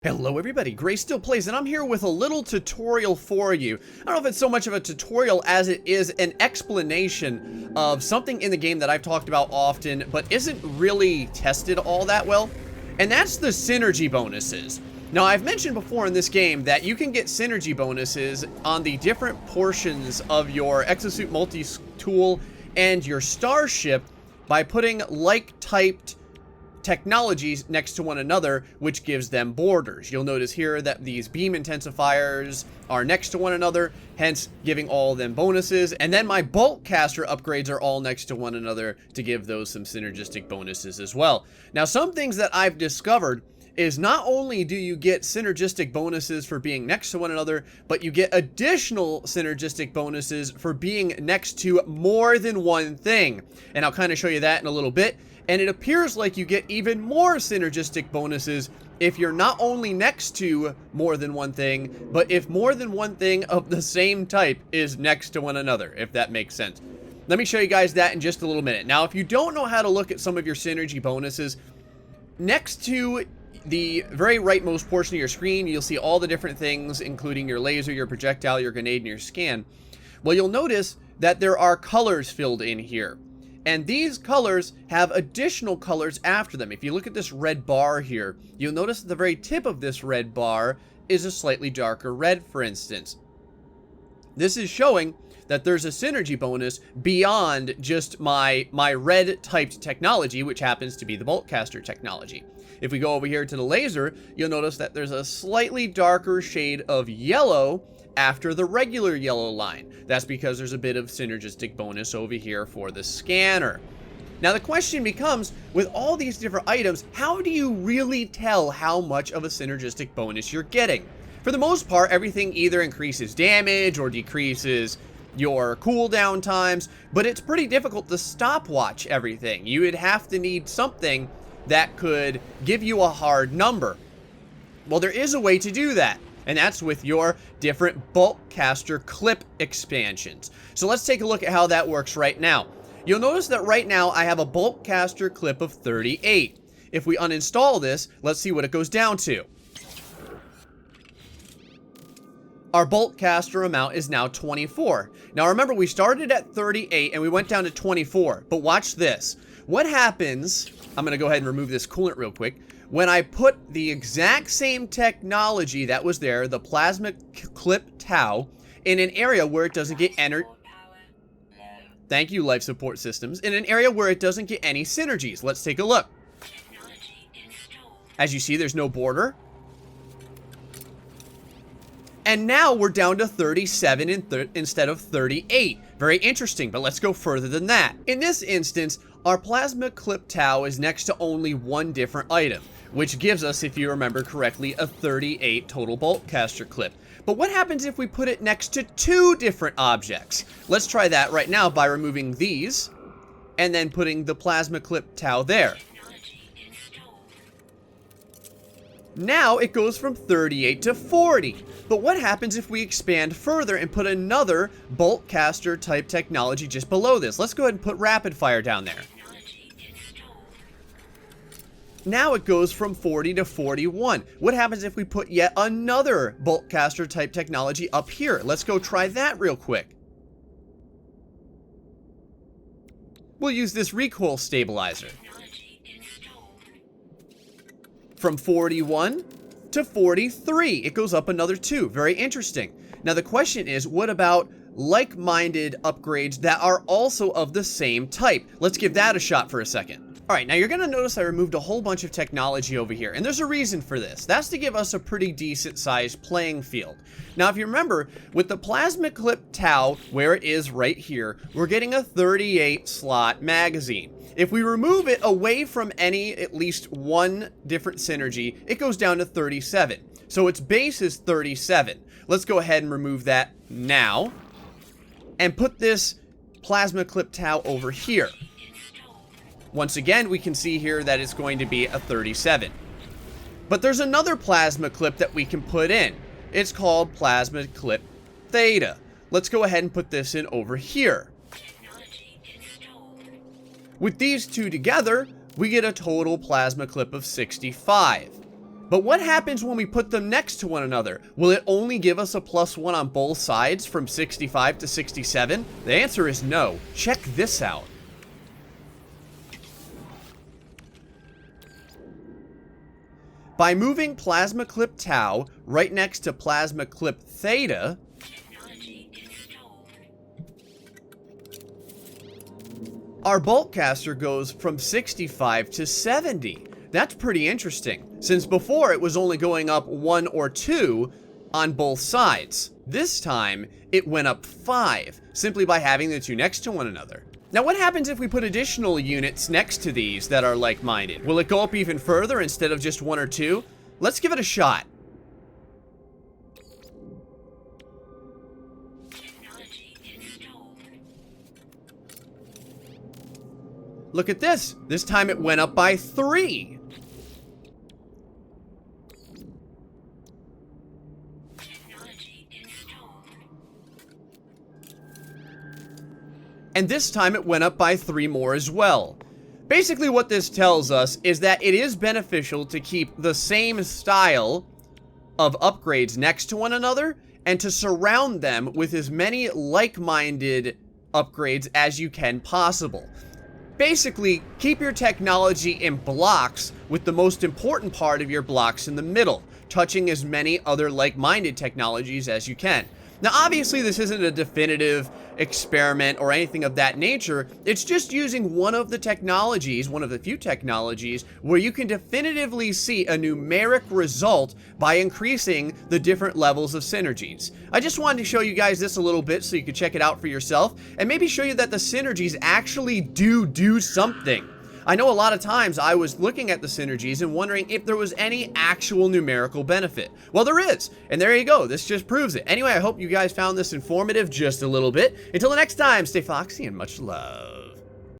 Hello everybody, GrayStillPlays, and I'm here with a little tutorial for you. I don't know if it's so much of a tutorial as it is an explanation of something in the game that I've talked about often, but isn't really tested all that well, and that's the synergy bonuses. Now, I've mentioned before in this game that you can get synergy bonuses on the different portions of your exosuit multi-tool and your starship by putting like-typed technologies next to one another, which gives them borders. You'll notice here that these beam intensifiers are next to one another, hence giving all of them bonuses. And then my boltcaster upgrades are all next to one another to give those some synergistic bonuses as well. Now, some things that I've discovered is not only do you get synergistic bonuses for being next to one another, but you get additional synergistic bonuses for being next to more than one thing. And I'll kind of show you that in a little bit. And it appears like you get even more synergistic bonuses if you're not only next to more than one thing, but if more than one thing of the same type is next to one another, if that makes sense. Let me show you guys that in just a little minute. Now, if you don't know how to look at some of your synergy bonuses, next to the very rightmost portion of your screen, you'll see all the different things, including your laser, your projectile, your grenade, and your scan. Well, you'll notice that there are colors filled in here. And these colors have additional colors after them. If you look at this red bar here, you'll notice at the very tip of this red bar is a slightly darker red, for instance. This is showing that there's a synergy bonus beyond just my red-typed technology, which happens to be the boltcaster technology. If we go over here to the laser, you'll notice that there's a slightly darker shade of yellow after the regular yellow line. That's because there's a bit of synergistic bonus over here for the scanner. Now the question becomes, with all these different items, how do you really tell how much of a synergistic bonus you're getting? For the most part, everything either increases damage or decreases your cooldown times, but it's pretty difficult to stopwatch everything. You would have to need something that could give you a hard number. Well, there is a way to do that, and that's with your different boltcaster clip expansions. So let's take a look at how that works right now. You'll notice that right now I have a boltcaster clip of 38. If we uninstall this, let's see what it goes down to. Our boltcaster amount is now 24. Now remember, we started at 38 and we went down to 24, but watch this. What happens, I'm gonna go ahead and remove this coolant real quick, when I put the exact same technology that was there, the plasma clip tau, in an area where it doesn't get Thank you, life support systems. In an area where it doesn't get any synergies. Let's take a look. As you see, there's no border. And now we're down to 37 instead of 38. Very interesting, but let's go further than that. In this instance, our plasma clip tau is next to only one different item, which gives us, if you remember correctly, a 38 total boltcaster clip. But what happens if we put it next to two different objects? Let's try that right now by removing these and then putting the plasma clip tau there. Now it goes from 38 to 40. But what happens if we expand further and put another boltcaster type technology just below this? Let's go ahead and put rapid fire down there. Now it goes from 40 to 41. What happens if we put yet another boltcaster type technology up here? Let's go try that real quick. We'll use this recoil stabilizer. From 41 to 43, it goes up another 2. Very interesting. Now the question is, what about like-minded upgrades that are also of the same type? Let's give that a shot for a second. Alright, now you're going to notice I removed a whole bunch of technology over here, and there's a reason for this. That's to give us a pretty decent sized playing field. Now if you remember, with the plasma clip tau, where it is right here, we're getting a 38 slot magazine. If we remove it away from at least one different synergy, it goes down to 37. So its base is 37. Let's go ahead and remove that now, and put this plasma clip tau over here. Once again, we can see here that it's going to be a 37. But there's another plasma clip that we can put in. It's called plasma clip theta. Let's go ahead and put this in over here. With these two together, we get a total plasma clip of 65. But what happens when we put them next to one another? Will it only give us a +1 on both sides from 65 to 67? The answer is no. Check this out. By moving plasma clip tau right next to plasma clip theta, our boltcaster goes from 65 to 70. That's pretty interesting, since before it was only going up 1 or 2 on both sides. This time, it went up 5, simply by having the two next to one another. Now, what happens if we put additional units next to these that are like-minded? Will it go up even further instead of just 1 or 2? Let's give it a shot. Look at this. This time it went up by 3. And this time it went up by 3 more as well. Basically what this tells us is that it is beneficial to keep the same style of upgrades next to one another and to surround them with as many like-minded upgrades as you can possible. Basically, keep your technology in blocks with the most important part of your blocks in the middle, touching as many other like-minded technologies as you can. Now, obviously, this isn't a definitive experiment or anything of that nature. It's just using one of the technologies, one of the few technologies, where you can definitively see a numeric result by increasing the different levels of synergies. I just wanted to show you guys this a little bit so you could check it out for yourself, and maybe show you that the synergies actually do something. I know a lot of times I was looking at the synergies and wondering if there was any actual numerical benefit. Well, there is, and there you go. This just proves it. Anyway, I hope you guys found this informative just a little bit. Until the next time, stay foxy and much love.